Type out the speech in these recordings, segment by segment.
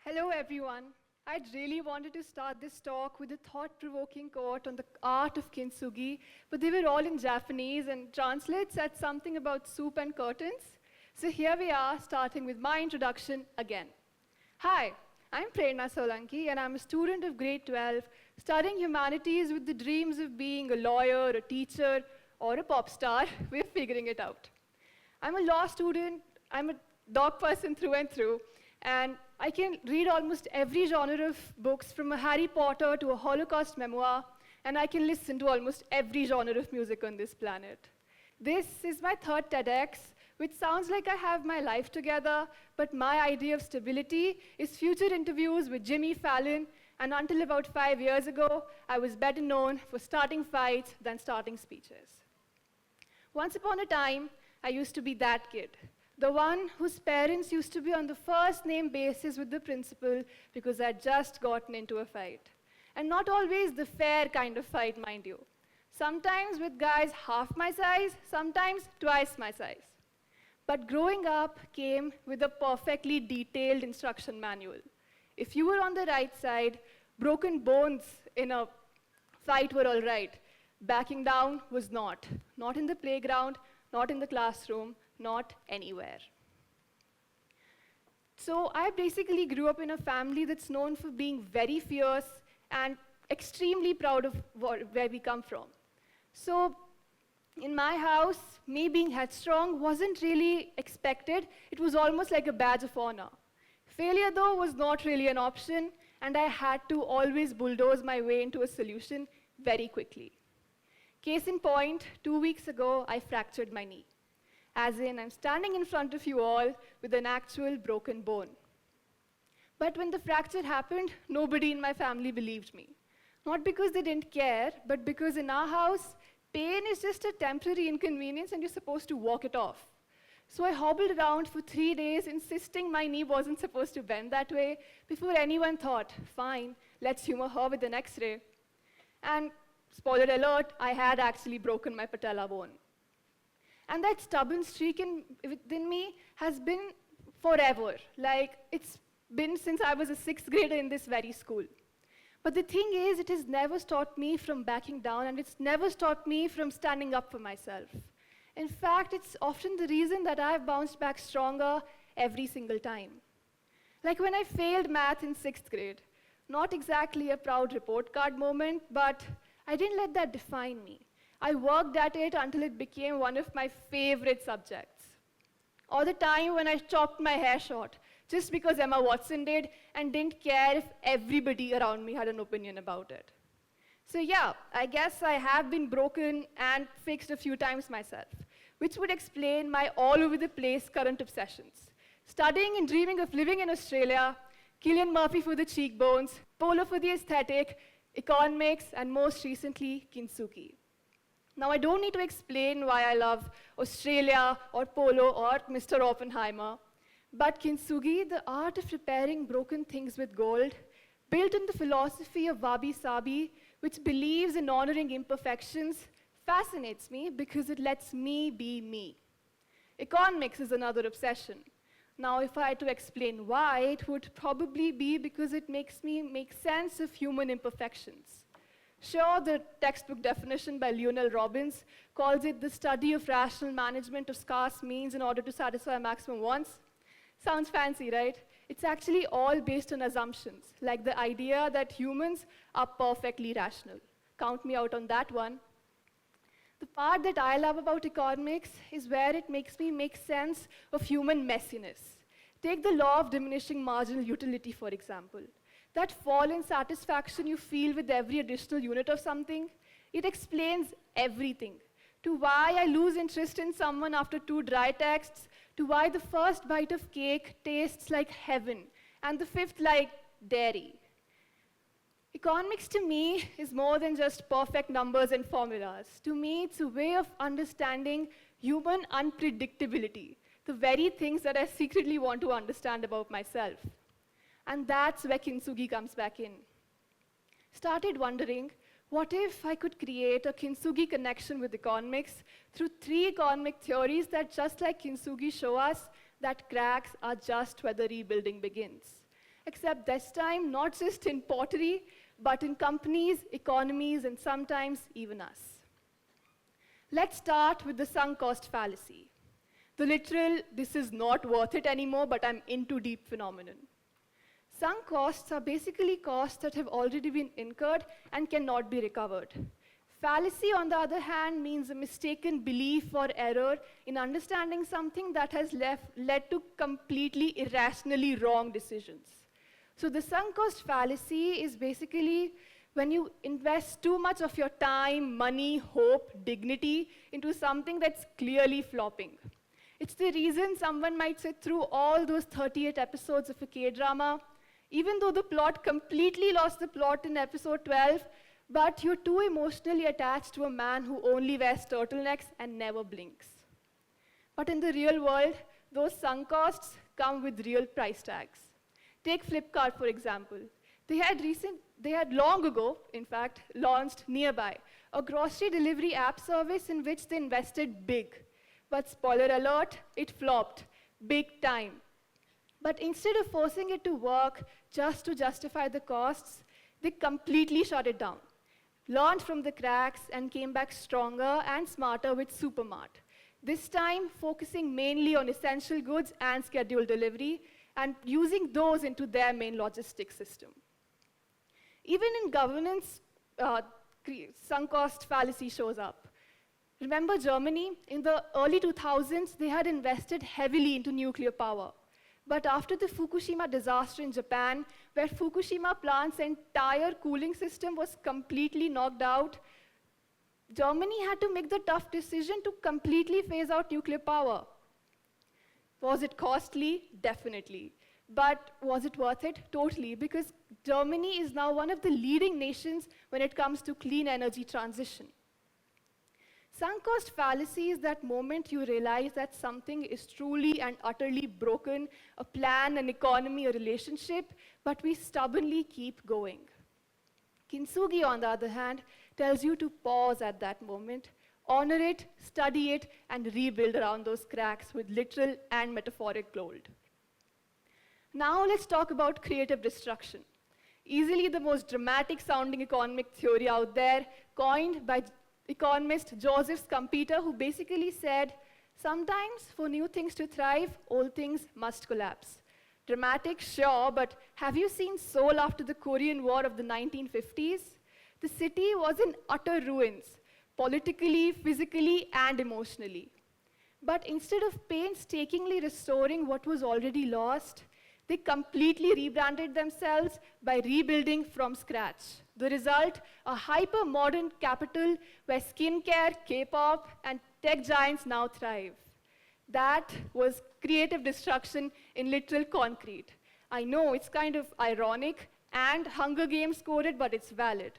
Hello, everyone. I'd really wanted to start this talk with a thought-provoking quote on the art of kintsugi, but they were all in Japanese and translates at something about soup and curtains. So here we are, starting with my introduction again. Hi, I'm Prerna Solanki, and I'm a student of grade 12, studying humanities with the dreams of being a lawyer, a teacher, or a pop star. We're figuring it out. I'm a law student, I'm a dog person through and through, and I can read almost every genre of books, from a Harry Potter to a Holocaust memoir, and I can listen to almost every genre of music on this planet. This is my third TEDx, which sounds like I have my life together, but my idea of stability is future interviews with Jimmy Fallon, and until about 5 years ago, I was better known for starting fights than starting speeches. Once upon a time, I used to be that kid, the one whose parents used to be on the first name basis with the principal because I'd just gotten into a fight. And not always the fair kind of fight, mind you. Sometimes with guys half my size, sometimes twice my size. But growing up came with a perfectly detailed instruction manual. If you were on the right side, broken bones in a fight were all right. Backing down was not. Not in the playground, not in the classroom, not anywhere. So I basically grew up in a family that's known for being very fierce and extremely proud of where we come from. So in my house, me being headstrong wasn't really expected. It was almost like a badge of honor. Failure, though, was not really an option, and I had to always bulldoze my way into a solution very quickly. Case in point, 2 weeks ago, I fractured my knee. As in, I'm standing in front of you all with an actual broken bone. But when the fracture happened, nobody in my family believed me. Not because they didn't care, but because in our house, pain is just a temporary inconvenience and you're supposed to walk it off. So I hobbled around for 3 days, insisting my knee wasn't supposed to bend that way, before anyone thought, fine, let's humor her with an X-ray. And spoiler alert, I had actually broken my patella bone. And that stubborn streak within me has been forever. Like, it's been since I was a 6th grader in this very school. But the thing is, it has never stopped me from backing down, and it's never stopped me from standing up for myself. In fact, it's often the reason that I've bounced back stronger every single time. Like when I failed math in 6th grade. Not exactly a proud report card moment, but I didn't let that define me. I worked at it until it became one of my favorite subjects. Or the time when I chopped my hair short, just because Emma Watson did, and didn't care if everybody around me had an opinion about it. So yeah, I guess I have been broken and fixed a few times myself, which would explain my all-over-the-place current obsessions. Studying and dreaming of living in Australia, Cillian Murphy for the cheekbones, polo for the aesthetic, economics, and most recently, kintsugi. Now, I don't need to explain why I love Australia or polo or Mr. Oppenheimer, but kintsugi, the art of repairing broken things with gold, built on the philosophy of wabi-sabi, which believes in honoring imperfections, fascinates me because it lets me be me. Economics is another obsession. Now, if I had to explain why, it would probably be because it makes me make sense of human imperfections. Sure, the textbook definition by Lionel Robbins calls it the study of rational management of scarce means in order to satisfy maximum wants. Sounds fancy, right? It's actually all based on assumptions, like the idea that humans are perfectly rational. Count me out on that one. The part that I love about economics is where it makes me make sense of human messiness. Take the law of diminishing marginal utility, for example. That fall in satisfaction you feel with every additional unit of something, it explains everything. To why I lose interest in someone after 2 dry texts, to why the first bite of cake tastes like heaven, and the 5th like dairy. Economics to me is more than just perfect numbers and formulas. To me, it's a way of understanding human unpredictability, the very things that I secretly want to understand about myself. And that's where kintsugi comes back in. Started wondering, what if I could create a kintsugi connection with economics through 3 economic theories that, just like kintsugi, show us that cracks are just where the rebuilding begins. except this time not just in pottery, but in companies, economies, and sometimes even us. Let's start with the sunk cost fallacy. The literal, this is not worth it anymore, but I'm in too deep phenomenon. Sunk costs are basically costs that have already been incurred and cannot be recovered. Fallacy, on the other hand, means a mistaken belief or error in understanding something that has led to completely irrationally wrong decisions. So the sunk cost fallacy is basically when you invest too much of your time, money, hope, dignity into something that's clearly flopping. It's the reason someone might sit through all those 38 episodes of a K-drama, even though the plot completely lost the plot in episode 12, but you're too emotionally attached to a man who only wears turtlenecks and never blinks. But in the real world, those sunk costs come with real price tags. Take Flipkart, for example. They had long ago, in fact, launched Nearby, a grocery delivery app service in which they invested big. But spoiler alert, it flopped, big time. But instead of forcing it to work just to justify the costs, they completely shut it down, learned from the cracks, and came back stronger and smarter with Supermart. This time, focusing mainly on essential goods and scheduled delivery, and using those into their main logistics system. Even in governance, sunk cost fallacy shows up. Remember Germany? In the early 2000s, they had invested heavily into nuclear power. But after the Fukushima disaster in Japan, where Fukushima plant's entire cooling system was completely knocked out, Germany had to make the tough decision to completely phase out nuclear power. Was it costly? Definitely. But was it worth it? Totally, because Germany is now one of the leading nations when it comes to clean energy transition. Sunk cost fallacy is that moment you realize that something is truly and utterly broken, a plan, an economy, a relationship, but we stubbornly keep going. Kintsugi, on the other hand, tells you to pause at that moment, honor it, study it, and rebuild around those cracks with literal and metaphoric gold. Now let's talk about creative destruction. Easily the most dramatic sounding economic theory out there, coined by economist Joseph Schumpeter, who basically said, sometimes for new things to thrive, old things must collapse. Dramatic, sure, but have you seen Seoul after the Korean War of the 1950s? The city was in utter ruins, politically, physically, and emotionally. But instead of painstakingly restoring what was already lost, they completely rebranded themselves by rebuilding from scratch. The result, a hyper-modern capital where skincare, K-pop, and tech giants now thrive. That was creative destruction in literal concrete. I know it's kind of ironic and Hunger Games coded, but it's valid.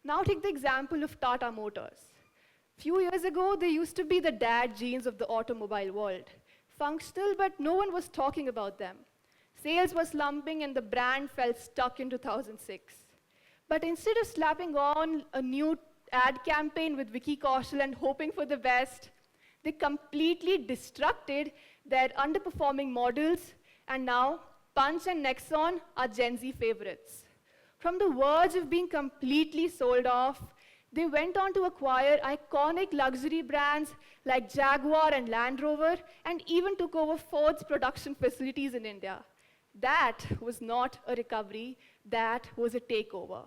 Now take the example of Tata Motors. Few years ago, they used to be the dad jeans of the automobile world. Functional, but no one was talking about them. Sales was slumping and the brand felt stuck in 2006. But instead of slapping on a new ad campaign with Vicky Kaushal and hoping for the best, they completely destructed their underperforming models, and now Punch and Nexon are Gen Z favorites. From the verge of being completely sold off, they went on to acquire iconic luxury brands like Jaguar and Land Rover, and even took over Ford's production facilities in India. That was not a recovery, that was a takeover.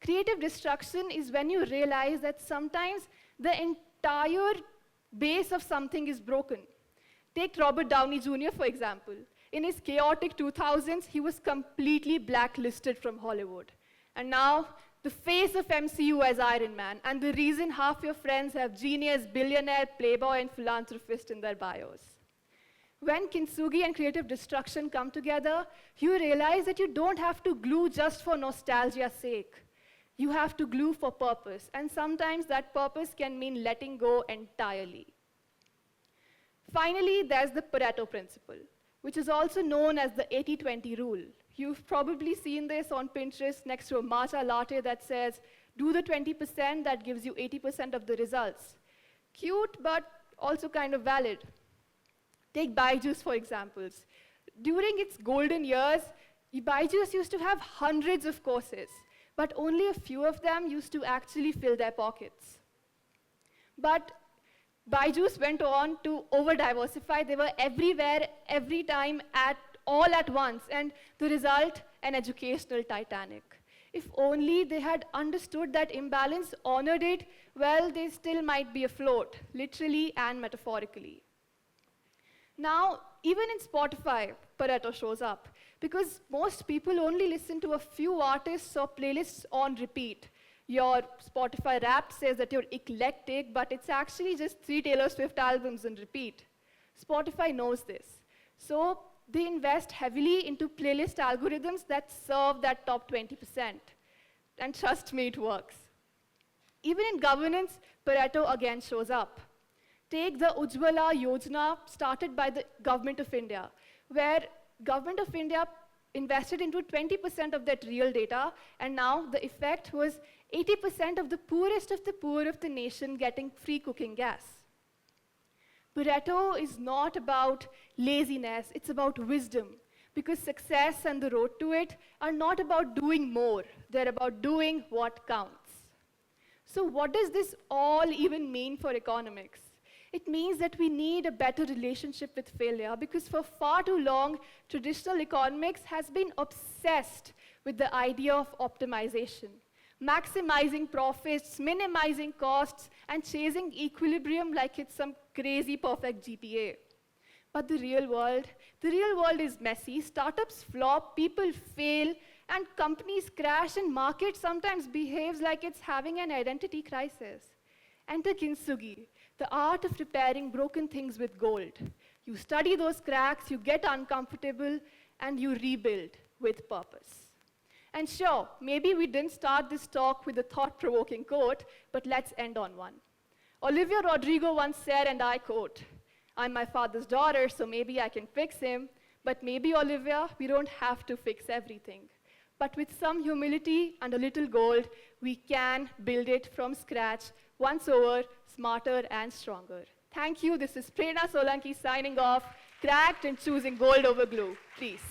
Creative destruction is when you realize that sometimes the entire base of something is broken. Take Robert Downey Jr., for example. In his chaotic 2000s, he was completely blacklisted from Hollywood. And now, the face of MCU as Iron Man, and the reason half your friends have genius, billionaire, playboy, and philanthropist in their bios. When kintsugi and creative destruction come together, you realize that you don't have to glue just for nostalgia's sake. You have to glue for purpose, and sometimes that purpose can mean letting go entirely. Finally, there's the Pareto principle, which is also known as the 80-20 rule. You've probably seen this on Pinterest next to a matcha latte that says, do the 20% that gives you 80% of the results. Cute, but also kind of valid. Take Byju's, for examples. during its golden years, Byju's used to have hundreds of courses, but only a few of them used to actually fill their pockets. But Byju's went on to over-diversify. They were everywhere, every time, all at once, and the result, an educational Titanic. If only they had understood that imbalance, honored it, well, they still might be afloat, literally and metaphorically. Now, even in Spotify, Pareto shows up, because most people only listen to a few artists or playlists on repeat. Your Spotify Wrapped says that you're eclectic, but it's actually just 3 Taylor Swift albums on repeat. Spotify knows this. So they invest heavily into playlist algorithms that serve that top 20%. And trust me, it works. Even in governance, Pareto again shows up. Take the Ujjwala Yojana started by the Government of India, where Government of India invested into 20% of that real data, and now the effect was 80% of the poor of the nation getting free cooking gas. Pareto is not about laziness, it's about wisdom, because success and the road to it are not about doing more, they're about doing what counts. So what does this all even mean for economics? It means that we need a better relationship with failure, because for far too long, traditional economics has been obsessed with the idea of optimization, maximizing profits, minimizing costs, and chasing equilibrium like it's some crazy perfect GPA. But the real world is messy. Startups flop, people fail, and companies crash, and market sometimes behaves like it's having an identity crisis. Enter kintsugi, the art of repairing broken things with gold. You study those cracks, you get uncomfortable, and you rebuild with purpose. And sure, maybe we didn't start this talk with a thought-provoking quote, but let's end on one. Olivia Rodrigo once said, and I quote, "I'm my father's daughter, so maybe I can fix him, but maybe, Olivia, we don't have to fix everything. But with some humility and a little gold, we can build it from scratch, once over, smarter and stronger." Thank you. This is Prerna Solanki signing off, cracked and choosing gold over glue. Please.